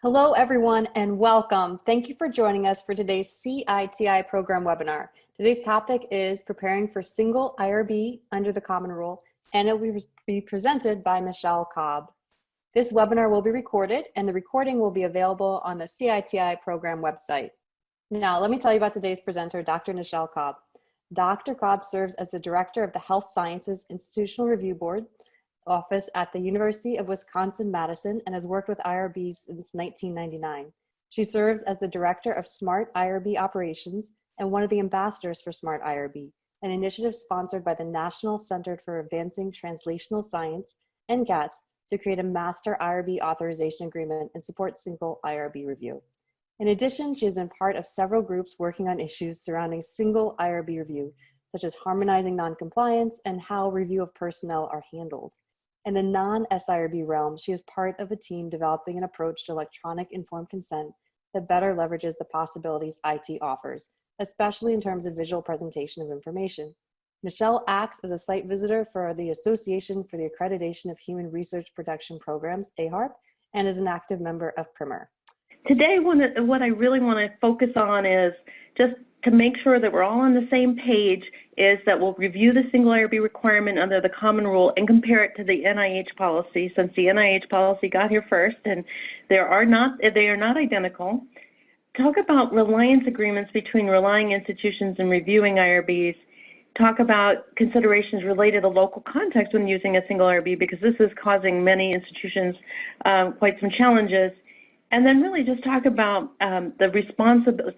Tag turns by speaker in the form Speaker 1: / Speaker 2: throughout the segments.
Speaker 1: Hello, everyone, and welcome. Thank you for joining us for today's CITI program webinar. Today's topic is preparing for single IRB under the Common Rule, and it will be presented by Nichelle Cobb. This webinar will be recorded, and the recording will be available on the CITI program website. Now, let me tell you about today's presenter, Dr. Nichelle Cobb. Dr. Cobb serves as the Director of the Health Sciences Institutional Review Board Office at the University of Wisconsin-Madison and has worked with IRBs since 1999. She serves as the Director of Smart IRB Operations and one of the ambassadors for Smart IRB, an initiative sponsored by the National Center for Advancing Translational Science and GATS to create a master IRB authorization agreement and support single IRB review. In addition, she has been part of several groups working on issues surrounding single IRB review, such as harmonizing noncompliance and how review of personnel are handled. In the non-sIRB realm, she is part of a team developing an approach to electronic informed consent that better leverages the possibilities IT offers, especially in terms of visual presentation of information. Nichelle acts as a site visitor for the Association for the Accreditation of Human Research Protection Programs, AHRP, and is an active member of PRIMER.
Speaker 2: Today, what I really want to focus on is just to make sure that we're all on the same page is that we'll review the single IRB requirement under the Common Rule and compare it to the NIH policy, since the NIH policy got here first and they are not identical. Talk about reliance agreements between relying institutions and reviewing IRBs. Talk about considerations related to local context when using a single IRB, because this is causing many institutions quite some challenges. And then really just talk about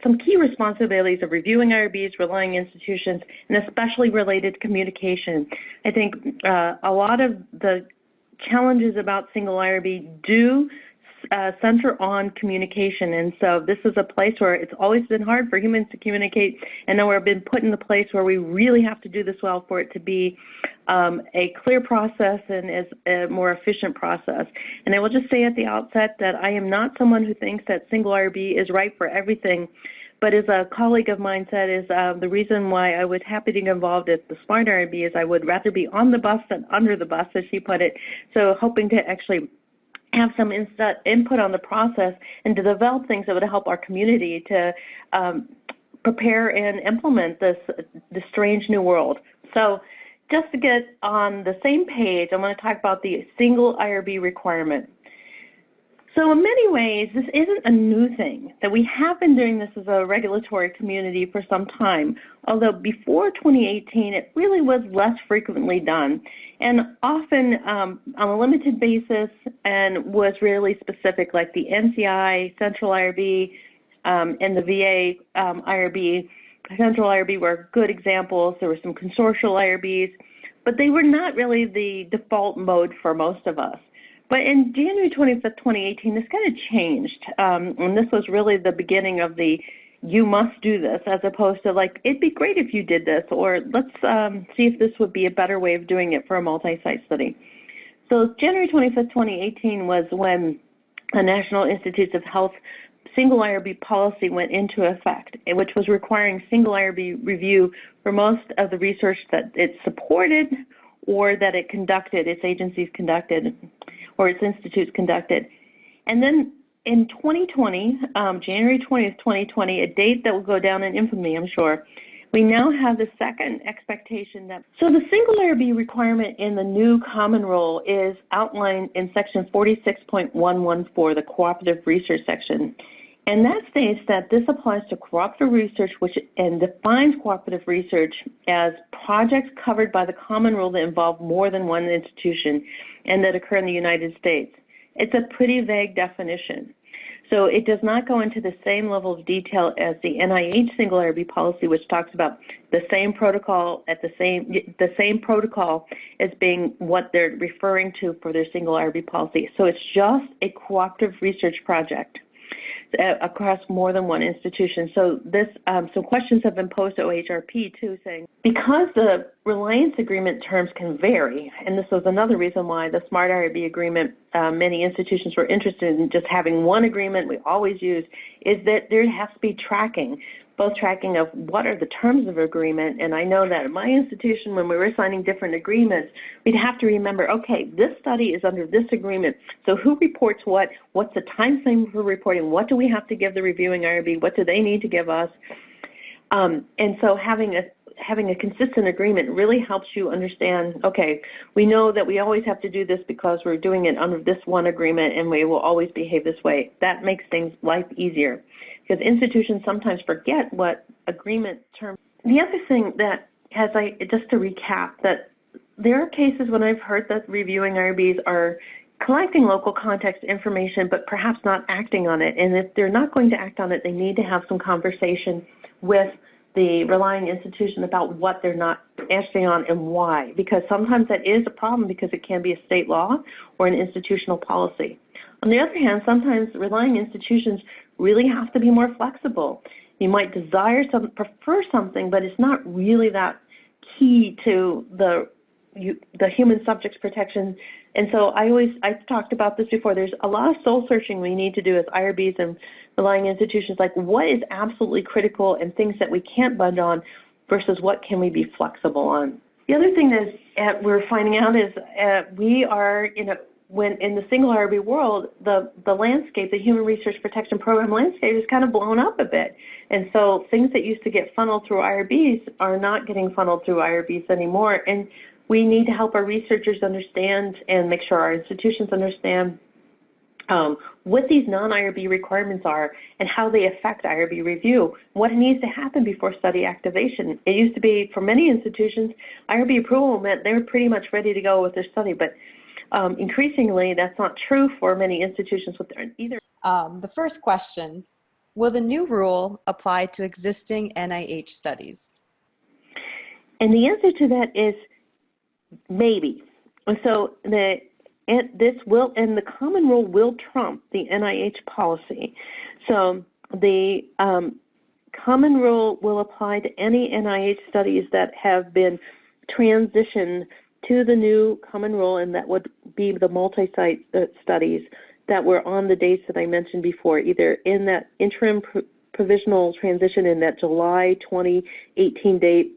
Speaker 2: some key responsibilities of reviewing IRBs, relying institutions, and especially related to communication. I think a lot of the challenges about single IRB do center on communication, and so this is a place where it's always been hard for humans to communicate, and now we've been put in the place where we really have to do this well for it to be a clear process and is a more efficient process. And I will just say at the outset that I am not someone who thinks that single IRB is right for everything, but as a colleague of mine said, is the reason why I was happy to get involved at the Smart IRB is I would rather be on the bus than under the bus, as she put it. So hoping to actually have some input on the process and to develop things that would help our community to prepare and implement this strange new world. So just to get on the same page, I want to talk about the single IRB requirement. So in many ways, this isn't a new thing, that we have been doing this as a regulatory community for some time, although before 2018, it really was less frequently done, and often on a limited basis and was really specific, like the NCI, Central IRB, and the VA IRB. Central IRB were good examples. There were some consortial IRBs, but they were not really the default mode for most of us. But in January 25th, 2018, this kind of changed, and this was really the beginning of the you must do this, as opposed to like, it'd be great if you did this, or let's see if this would be a better way of doing it for a multi-site study. So January 25th, 2018 was when the National Institutes of Health single IRB policy went into effect, which was requiring single IRB review for most of the research that it supported or that it conducted, its agencies conducted, or its institutes conducted. And then in 2020, January 20th, 2020, a date that will go down in infamy, I'm sure, we now have the second expectation that, so the single IRB requirement in the new Common Rule is outlined in section 46.114, the cooperative research section. And that states that this applies to cooperative research and defines cooperative research as projects covered by the Common Rule that involve more than one institution and that occur in the United States. It's a pretty vague definition. So it does not go into the same level of detail as the NIH single IRB policy, which talks about the same protocol the same protocol as being what they're referring to for their single IRB policy. So it's just a cooperative research project across more than one institution. So this, some questions have been posed to OHRP too, saying because the reliance agreement terms can vary, and this was another reason why the Smart IRB agreement, many institutions were interested in just having one agreement we always use, is that there has to be tracking. both tracking of what are the terms of agreement, and I know that at my institution, when we were signing different agreements, we'd have to remember, okay, this study is under this agreement, so who reports what, what's the time frame for reporting, what do we have to give the reviewing IRB, what do they need to give us? And so having a consistent agreement really helps you understand, okay, we know that we always have to do this because we're doing it under this one agreement and we will always behave this way. That makes life easier because institutions sometimes forget what agreement terms. The other thing that just to recap, that there are cases when I've heard that reviewing IRBs are collecting local context information but perhaps not acting on it. And if they're not going to act on it, they need to have some conversation with the relying institution about what they're not acting on and why, because sometimes that is a problem because it can be a state law or an institutional policy. On the other hand, sometimes relying institutions really have to be more flexible. You might prefer something, but it's not really that key to the human subjects protection. And so I've talked about this before, there's a lot of soul searching we need to do as IRBs and relying institutions, like what is absolutely critical and things that we can't budge on versus what can we be flexible on. The other thing that we're finding out is we are, when in the single IRB world, the landscape, the Human Research Protection Program landscape is kind of blown up a bit. And so things that used to get funneled through IRBs are not getting funneled through IRBs anymore. And we need to help our researchers understand and make sure our institutions understand what these non-IRB requirements are and how they affect IRB review, what needs to happen before study activation. It used to be, for many institutions, IRB approval meant they were pretty much ready to go with their study, but increasingly that's not true for many institutions with either.
Speaker 1: The first question, will the new rule apply to existing NIH studies?
Speaker 2: And the answer to that is maybe. So the common rule will trump the NIH policy. So the common rule will apply to any NIH studies that have been transitioned to the new common rule, and that would be the multi-site studies that were on the dates that I mentioned before, either in that interim provisional transition in that July 2018 date,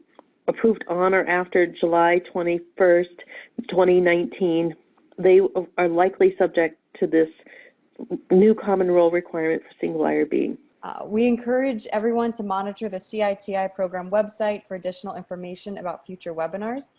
Speaker 2: approved on or after July 21st, 2019, they are likely subject to this new common rule requirement for single IRB.
Speaker 1: We encourage everyone to monitor the CITI program website for additional information about future webinars.